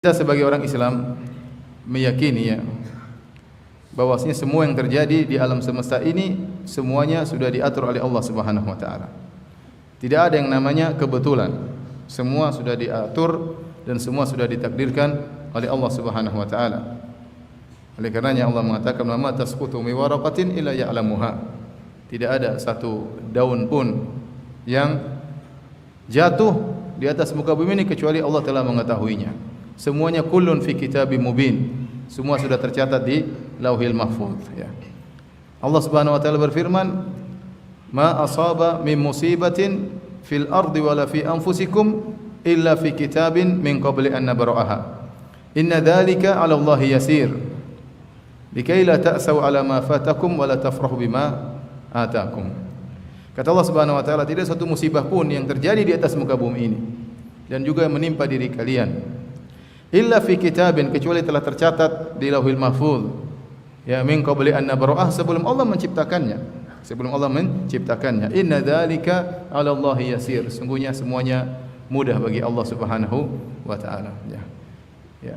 Kita sebagai orang Islam meyakini bahwasanya semua yang terjadi di alam semesta ini semuanya sudah diatur oleh Allah Subhanahu wa taala. Tidak ada yang namanya kebetulan. Semua sudah diatur dan semua sudah ditakdirkan oleh Allah Subhanahu wa taala. Oleh karenanya Allah mengatakan, "Ma tasqutu min waraqatin illa ya'lamuha." Tidak ada satu daun pun yang jatuh di atas muka bumi ini kecuali Allah telah mengetahuinya. Semuanya kullun fi kitabim mubin. Semua sudah tercatat di Lauhil Mahfuz ya. Allah Subhanahu wa taala berfirman, "Ma asaba min musibatin fil ardi wala fi anfusikum illa fi kitabin min qabli an nabra'aha. Inna dzalika 'ala Allahi yasir. Likai la ta'sau 'ala ma fatakum wa la tafrahu bima atakum." Kata Allah Subhanahu wa taala, tidak satu musibah pun yang terjadi di atas muka bumi ini dan juga menimpa diri kalian illa fi kitabin, kecuali telah tercatat di Lauhil Mahfuz ya, min qabli an nabra'ah, sebelum Allah menciptakannya. Inna dzalika 'ala Allahi yasir. Sungguhnya semuanya mudah bagi Allah Subhanahu wa taala ya.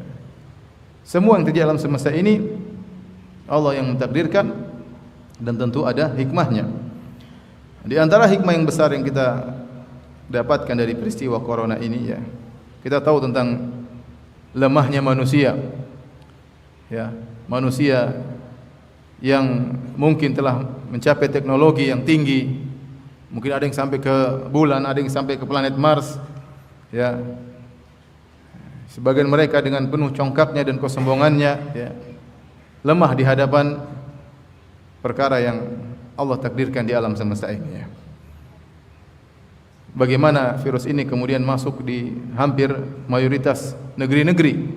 Semua yang terjadi dalam semesta ini Allah yang mentakdirkan dan tentu ada hikmahnya. Di antara hikmah yang besar yang kita dapatkan dari peristiwa corona ini ya, kita tahu tentang lemahnya manusia ya, manusia yang mungkin telah mencapai teknologi yang tinggi, mungkin ada yang sampai ke bulan, ada yang sampai ke planet Mars ya. Sebagian mereka dengan penuh congkaknya dan kesombongannya ya, lemah di hadapan perkara yang Allah takdirkan di alam semesta ini ya. Bagaimana virus ini kemudian masuk di hampir mayoritas negeri-negeri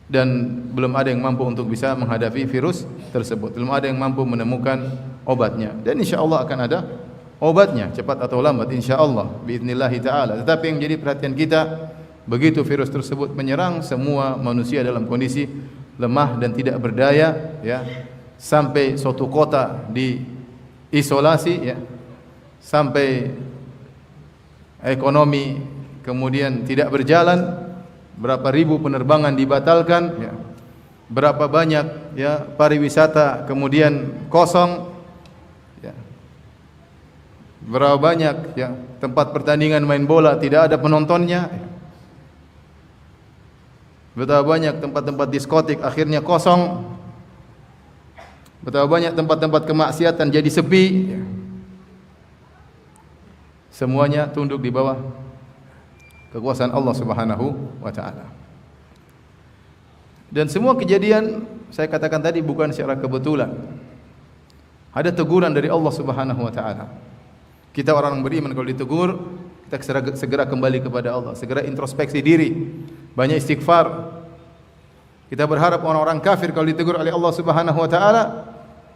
dan belum ada yang mampu untuk bisa menghadapi virus tersebut. Belum ada yang mampu menemukan obatnya. Dan insyaallah akan ada obatnya cepat atau lambat insyaallah biidznillah taala. Tetapi yang jadi perhatian kita, begitu virus tersebut menyerang, semua manusia dalam kondisi lemah dan tidak berdaya ya. Sampai suatu kota diisolasi ya. Sampai ekonomi kemudian tidak berjalan, berapa ribu penerbangan dibatalkan ya. Berapa banyak ya pariwisata kemudian kosong ya. Berapa banyak ya tempat pertandingan main bola tidak ada penontonnya ya. Betapa banyak tempat-tempat diskotik akhirnya kosong. Betapa banyak tempat-tempat kemaksiatan jadi sepi ya. Semuanya tunduk di bawah kekuasaan Allah Subhanahu wa taala. Dan semua kejadian saya katakan tadi bukan secara kebetulan. Ada teguran dari Allah Subhanahu wa taala. Kita orang beriman kalau ditegur, kita segera kembali kepada Allah, segera introspeksi diri, banyak istighfar. Kita berharap orang-orang kafir kalau ditegur oleh Allah Subhanahu wa taala,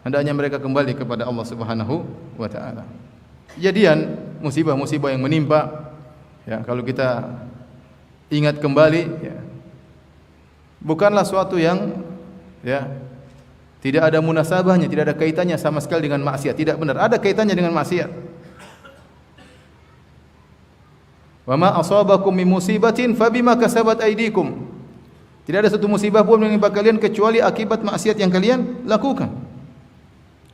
hendaknya mereka kembali kepada Allah Subhanahu wa taala. Kejadian musibah-musibah yang menimpa ya, kalau kita ingat kembali ya, bukanlah suatu yang ya tidak ada munasabahnya, tidak ada kaitannya sama sekali dengan maksiat. Tidak benar, ada kaitannya dengan maksiat. Wa ma asabakum min musibatin fabima kasabat aydikum. Tidak ada satu musibah pun yang menimpa kalian kecuali akibat maksiat yang kalian lakukan.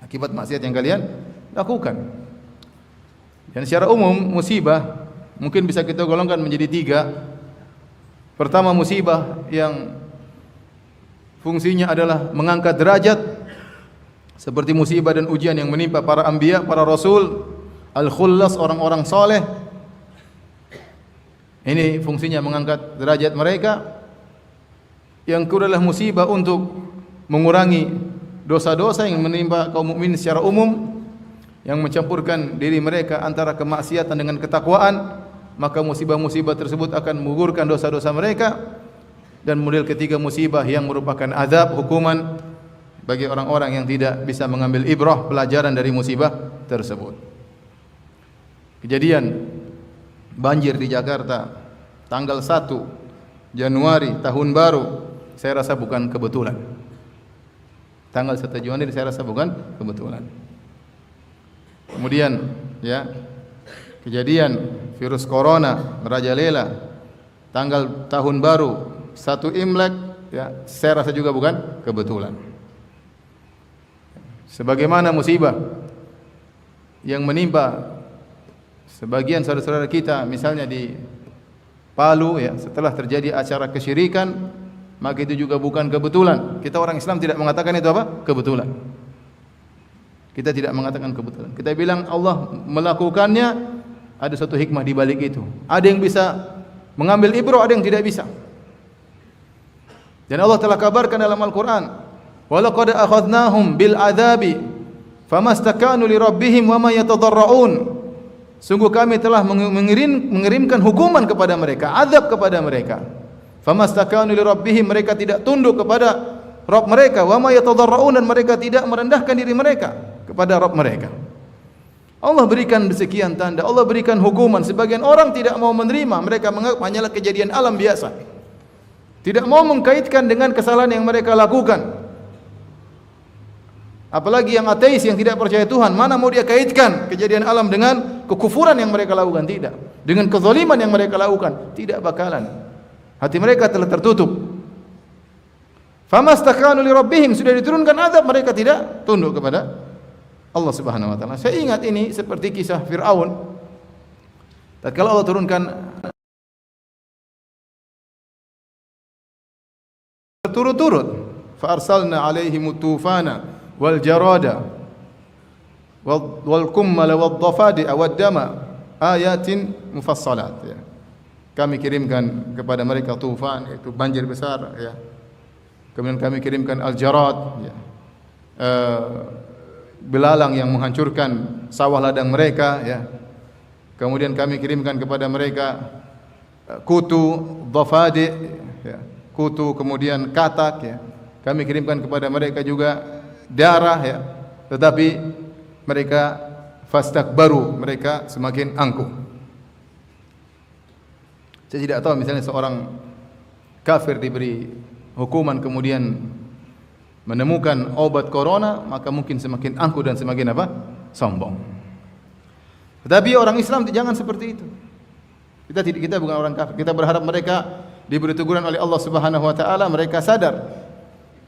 Akibat maksiat yang kalian lakukan. Dan secara umum musibah mungkin bisa kita golongkan menjadi tiga. Pertama, musibah yang fungsinya adalah mengangkat derajat, seperti musibah dan ujian yang menimpa para anbiya, para rasul, al-khullas, orang-orang soleh. Ini fungsinya mengangkat derajat mereka. Yang kedua adalah musibah untuk mengurangi dosa-dosa yang menimpa kaum mukmin secara umum, yang mencampurkan diri mereka antara kemaksiatan dengan ketakwaan, maka musibah-musibah tersebut akan menggugurkan dosa-dosa mereka. Dan model ketiga musibah yang merupakan azab, hukuman bagi orang-orang yang tidak bisa mengambil ibrah, pelajaran dari musibah tersebut. Kejadian banjir di Jakarta tanggal 1 Januari tahun baru, saya rasa bukan kebetulan. Tanggal 1 Januari saya rasa bukan kebetulan. Kemudian ya, kejadian virus corona merajalela tanggal tahun baru, satu Imlek, ya, saya rasa juga bukan kebetulan. Sebagaimana musibah yang menimpa sebagian saudara-saudara kita, misalnya di Palu, ya, setelah terjadi acara kesyirikan, maka itu juga bukan kebetulan. Kita orang Islam tidak mengatakan itu apa? Kebetulan. Kita tidak mengatakan kebetulan. Kita bilang Allah melakukannya, ada satu hikmah di balik itu. Ada yang bisa mengambil ibrah, ada yang tidak bisa. Dan Allah telah kabarkan dalam Al-Qur'an, "Wa laqad akhadnahum bil adzabi famastakanu li rabbihim wa ma yatadarra'un." Sungguh kami telah mengirimkan hukuman kepada mereka, azab kepada mereka. Famastakanu li rabbihim, mereka tidak tunduk kepada Rabb mereka, wa ma yatadarra'un, dan mereka tidak merendahkan diri mereka kepada Rabb mereka. Allah berikan sekian tanda, Allah berikan hukuman. Sebagian orang tidak mau menerima, mereka menganggap hanyalah kejadian alam biasa. Tidak mau mengkaitkan dengan kesalahan yang mereka lakukan. Apalagi yang ateis, yang tidak percaya Tuhan, mana mau dia kaitkan kejadian alam dengan kekufuran yang mereka lakukan? Tidak. Dengan kezaliman yang mereka lakukan? Tidak bakalan. Hati mereka telah tertutup. Famastakanu li rabbihim, sudah diturunkan azab, mereka tidak tunduk kepada Allah Subhanahu wa taala. Saya ingat ini seperti kisah Firaun. Tatkala Allah turunkan berturut-turut, fa arsalna alaihim tufana wal jarada wal kummala wad dafadi'a wad dama ayatin mufassalat, ya. Kami kirimkan kepada mereka tufan, yaitu banjir besar, ya. Kemudian kami kirimkan al-jarad, ya, belalang yang menghancurkan sawah ladang mereka, ya. Kemudian kami kirimkan kepada mereka kutu, dhafadi, ya, kutu, kemudian katak, ya. Kami kirimkan kepada mereka juga darah, ya. Tetapi mereka fastakbaru, mereka semakin angkuh. Saya tidak tahu, misalnya seorang kafir diberi hukuman kemudian menemukan obat corona, maka mungkin semakin angkuh dan semakin apa? Sombong. Tetapi orang Islam jangan seperti itu. Kita bukan orang kafir. Kita berharap mereka diberi teguran oleh Allah Subhanahu wa taala, mereka sadar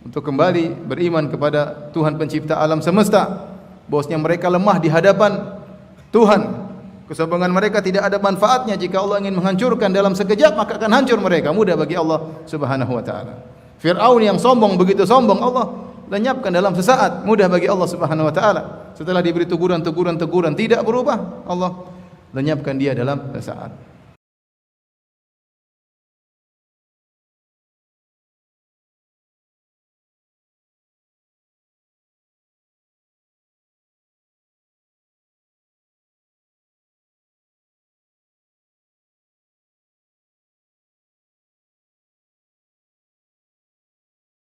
untuk kembali beriman kepada Tuhan pencipta alam semesta, bahwasanya mereka lemah di hadapan Tuhan. Kesombongan mereka tidak ada manfaatnya. Jika Allah ingin menghancurkan dalam sekejap, maka akan hancur mereka. Mudah bagi Allah Subhanahu wa taala. Fir'aun yang sombong, begitu sombong, Allah lenyapkan dalam sesaat. Mudah bagi Allah Subhanahu wa taala. Setelah diberi teguran tidak berubah, Allah lenyapkan dia dalam sesaat.